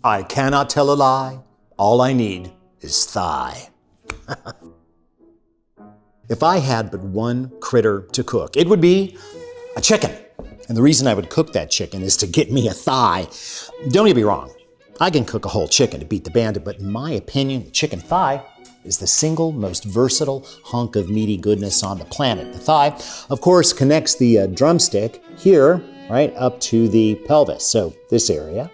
I cannot tell a lie. All I need is thigh. If I had but one critter to cook, it would be a chicken. And the reason I would cook that chicken is to get me a thigh. Don't get me wrong, I can cook a whole chicken to beat the bandit, but in my opinion, the chicken thigh is the single most versatile hunk of meaty goodness on the planet. The thigh, of course, connects the drumstick here, right, up to the pelvis, so this area.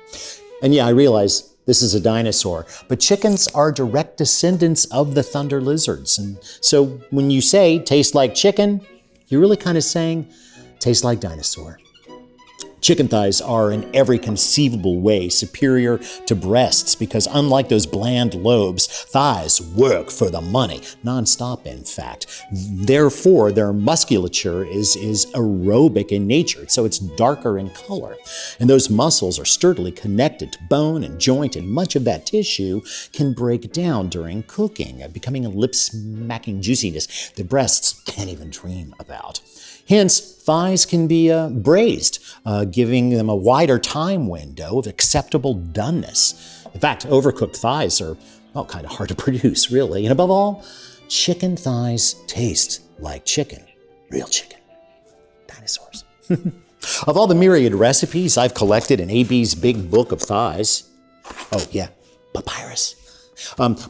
And yeah, I realize this is a dinosaur, but chickens are direct descendants of the thunder lizards. And so when you say taste like chicken, you're really kind of saying taste like dinosaur. Chicken thighs are in every conceivable way superior to breasts because unlike those bland lobes, thighs work for the money, nonstop in fact. Therefore, their musculature is aerobic in nature, so it's darker in color. And those muscles are sturdily connected to bone and joint, and much of that tissue can break down during cooking, becoming a lip-smacking juiciness the breasts can't even dream about. Hence, thighs can be braised, giving them a wider time window of acceptable doneness. In fact, overcooked thighs are, well, kind of hard to produce, really. And above all, chicken thighs taste like chicken. Real chicken. Dinosaurs. Of all the myriad recipes I've collected in AB's big book of thighs, oh yeah, papyrus.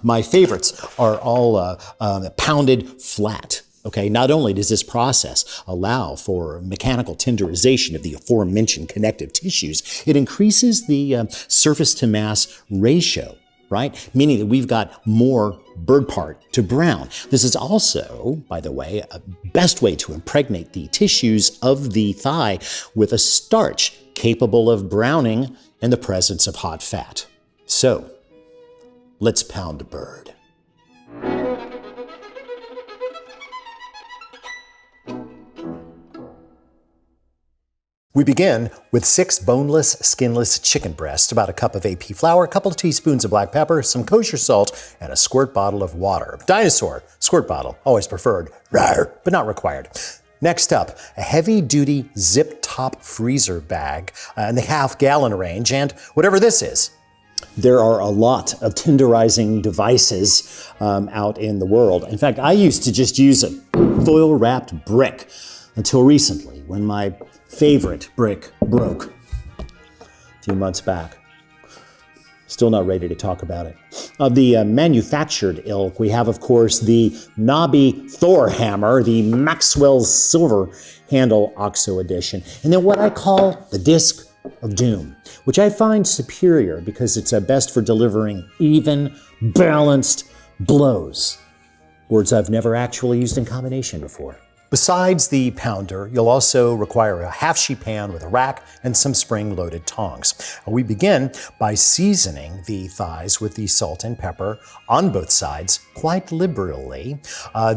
My favorites are all pounded flat. Okay, not only does this process allow for mechanical tenderization of the aforementioned connective tissues, it increases the surface to mass ratio, right? Meaning that we've got more bird part to brown. This is also, by the way, a best way to impregnate the tissues of the thigh with a starch capable of browning in the presence of hot fat. So, let's pound a bird. We begin with 6 boneless, skinless chicken breasts, about a cup of AP flour, a couple of teaspoons of black pepper, some kosher salt, and a squirt bottle of water. Dinosaur, squirt bottle, always preferred, rawr, but not required. Next up, a heavy-duty zip-top freezer bag in the half-gallon range, and whatever this is. There are a lot of tenderizing devices out in the world. In fact, I used to just use a foil-wrapped brick until recently, when my favorite brick broke a few months back. Still not ready to talk about it. Of the manufactured ilk, we have, of course, the knobby Thor hammer, the Maxwell Silver Handle OXO edition, and then what I call the Disc of Doom, which I find superior because it's best for delivering even, balanced blows. Words I've never actually used in combination before. Besides the pounder, you'll also require a half-sheet pan with a rack and some spring-loaded tongs. We begin by seasoning the thighs with the salt and pepper on both sides quite liberally.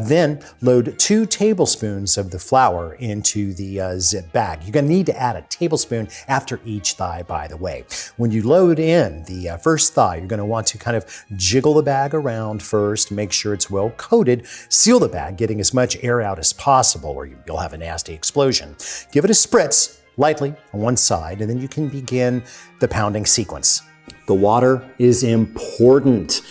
Then load 2 tablespoons of the flour into the zip bag. You're going to need to add a tablespoon after each thigh, by the way. When you load in the first thigh, you're going to want to kind of jiggle the bag around first, make sure it's well coated, seal the bag, getting as much air out as possible, or you'll have a nasty explosion. Give it a spritz lightly on one side, and then you can begin the pounding sequence. The water is important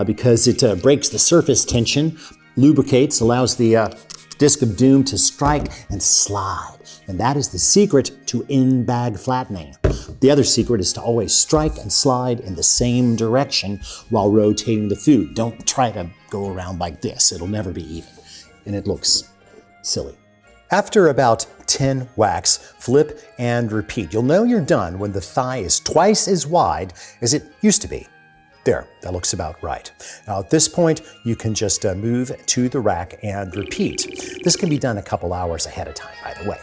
because it breaks the surface tension, lubricates, allows the Disc of Doom to strike and slide. And that is the secret to in-bag flattening. The other secret is to always strike and slide in the same direction while rotating the food. Don't try to go around like this. It'll never be even, and it looks silly. After about 10 whacks, flip and repeat. You'll know you're done when the thigh is twice as wide as it used to be. There, that looks about right. Now at this point, you can just move to the rack and repeat. This can be done a couple hours ahead of time, by the way.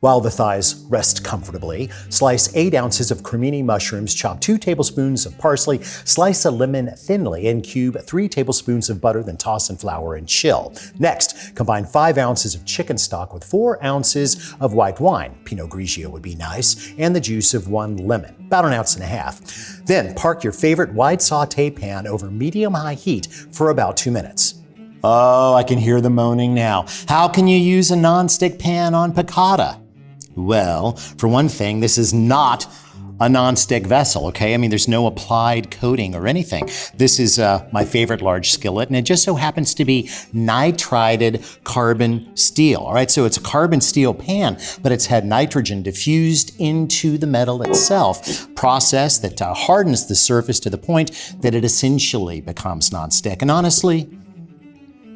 While the thighs rest comfortably, slice 8 ounces of cremini mushrooms, chop 2 tablespoons of parsley, slice a lemon thinly, and cube 3 tablespoons of butter, then toss in flour and chill. Next, combine 5 ounces of chicken stock with 4 ounces of white wine, Pinot Grigio would be nice, and the juice of 1 lemon, about 1.5 ounces. Then park your favorite wide saute pan over medium-high heat for about 2 minutes. Oh, I can hear the moaning now. How can you use a nonstick pan on piccata? Well, for one thing, this is not a nonstick vessel, okay? I mean, there's no applied coating or anything. This is my favorite large skillet, and it just so happens to be nitrided carbon steel, all right? So it's a carbon steel pan, but it's had nitrogen diffused into the metal itself, process that hardens the surface to the point that it essentially becomes nonstick. And honestly,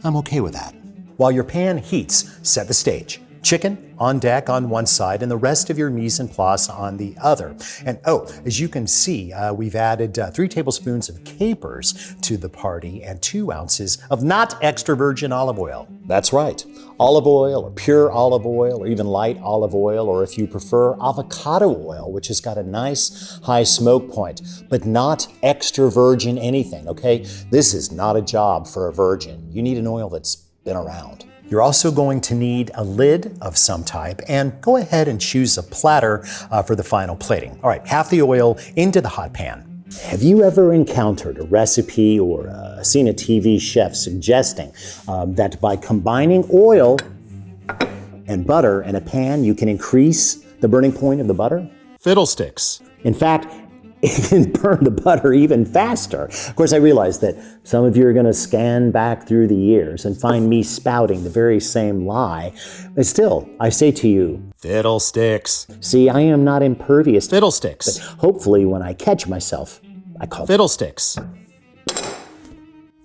I'm okay with that. While your pan heats, set the stage. Chicken on deck on one side and the rest of your mise en place on the other. And as you can see, we've added 3 tablespoons of capers to the party and 2 ounces of not extra virgin olive oil. That's right. Olive oil or pure olive oil or even light olive oil, or if you prefer, avocado oil, which has got a nice high smoke point, but not extra virgin anything, okay? This is not a job for a virgin. You need an oil that's been around. You're also going to need a lid of some type, and go ahead and choose a platter for the final plating. All right, half the oil into the hot pan. Have you ever encountered a recipe or seen a TV chef suggesting that by combining oil and butter in a pan, you can increase the burning point of the butter? Fiddlesticks. In fact, it can burn the butter even faster. Of course, I realize that some of you are going to scan back through the years and find me spouting the very same lie. But still, I say to you, fiddlesticks. See, I am not impervious. Fiddlesticks. But hopefully, when I catch myself, I call fiddlesticks.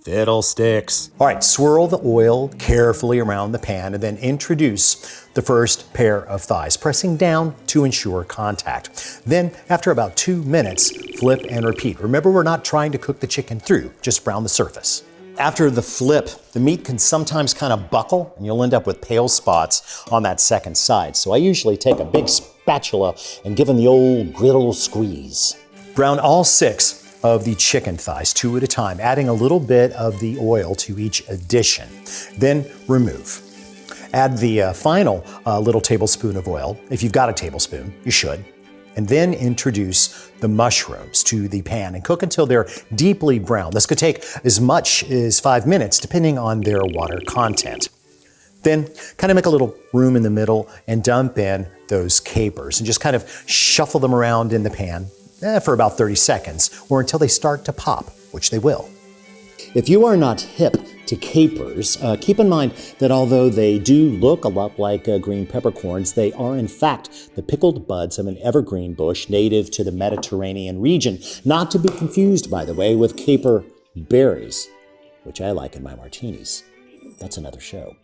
Fiddlesticks. All right, swirl the oil carefully around the pan and then introduce the first pair of thighs, pressing down to ensure contact. Then, after about 2 minutes, flip and repeat. Remember, we're not trying to cook the chicken through, just brown the surface. After the flip, the meat can sometimes kind of buckle and you'll end up with pale spots on that second side. So I usually take a big spatula and give them the old griddle squeeze. Brown all 6 of the chicken thighs 2 at a time, adding a little bit of the oil to each addition. Then remove. Add the final little tablespoon of oil. If you've got a tablespoon, you should. And then introduce the mushrooms to the pan and cook until they're deeply brown. This could take as much as 5 minutes, depending on their water content. Then kind of make a little room in the middle and dump in those capers and just kind of shuffle them around in the pan for about 30 seconds or until they start to pop, which they will. If you are not hip to capers, keep in mind that although they do look a lot like green peppercorns, they are in fact the pickled buds of an evergreen bush native to the Mediterranean region. Not to be confused, by the way, with caper berries, which I like in my martinis. That's another show.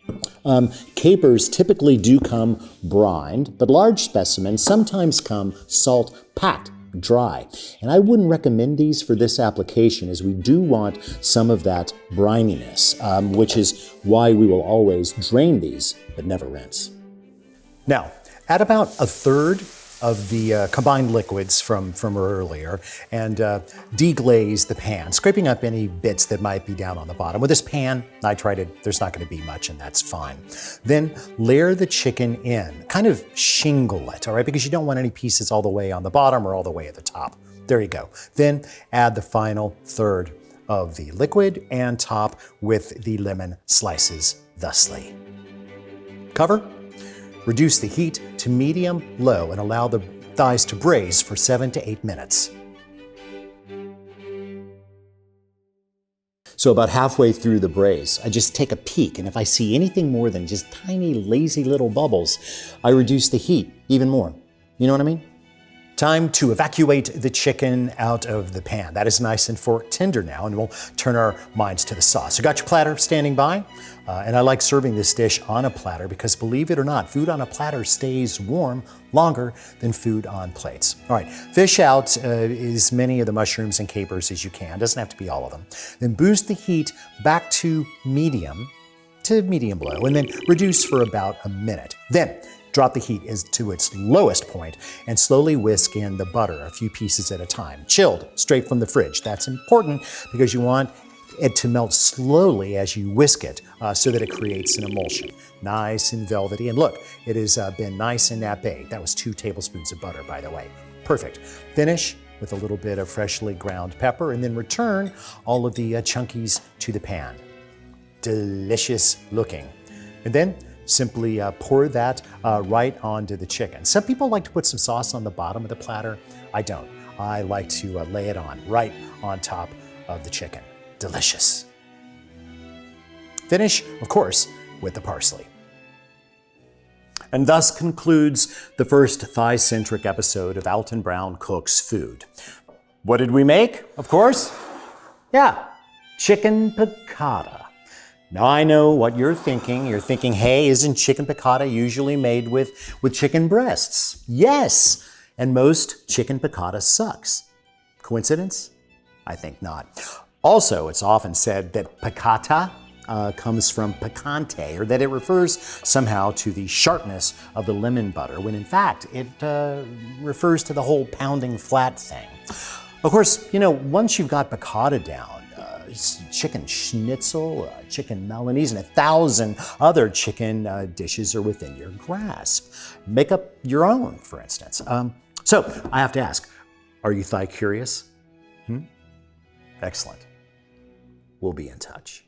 Capers typically do come brined, but large specimens sometimes come salt-packed, dry. And I wouldn't recommend these for this application, as we do want some of that brininess, which is why we will always drain these, but never rinse. Now, add about a third of the combined liquids from earlier and deglaze the pan, scraping up any bits that might be down on the bottom. With this pan, nitrided, there's not going to be much, and that's fine. Then layer the chicken in, kind of shingle it, all right, because you don't want any pieces all the way on the bottom or all the way at the top. There you go. Then add the final third of the liquid and top with the lemon slices thusly. Cover. Reduce the heat to medium-low and allow the thighs to braise for 7 to 8 minutes. So about halfway through the braise, I just take a peek, and if I see anything more than just tiny, lazy little bubbles, I reduce the heat even more. You know what I mean? Time to evacuate the chicken out of the pan. That is nice and fork tender now, and we'll turn our minds to the sauce. You got your platter standing by, and I like serving this dish on a platter because, believe it or not, food on a platter stays warm longer than food on plates. All right, fish out as many of the mushrooms and capers as you can. Doesn't have to be all of them. Then boost the heat back to medium low, and then reduce for about a minute. Then drop the heat to its lowest point and slowly whisk in the butter, a few pieces at a time, chilled straight from the fridge. That's important because you want it to melt slowly as you whisk it so that it creates an emulsion. Nice and velvety. And look, it has been nice and nappe. That was 2 tablespoons of butter, by the way. Perfect. Finish with a little bit of freshly ground pepper and then return all of the chunkies to the pan. Delicious looking. And then Simply pour that right onto the chicken. Some people like to put some sauce on the bottom of the platter. I don't. I like to lay it on right on top of the chicken. Delicious. Finish, of course, with the parsley. And thus concludes the first thigh-centric episode of Alton Brown Cooks Food. What did we make, of course? Yeah, chicken piccata. Now I know what you're thinking. You're thinking, hey, isn't chicken piccata usually made with chicken breasts? Yes, and most chicken piccata sucks. Coincidence? I think not. Also, it's often said that piccata comes from picante, or that it refers somehow to the sharpness of the lemon butter, when in fact it refers to the whole pounding flat thing. Of course, you know, once you've got piccata down, chicken schnitzel, chicken Milanese, and 1,000 other chicken dishes are within your grasp. Make up your own, for instance. So I have to ask, are you thigh curious? Excellent. We'll be in touch.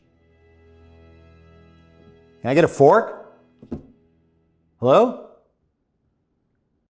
Can I get a fork? Hello?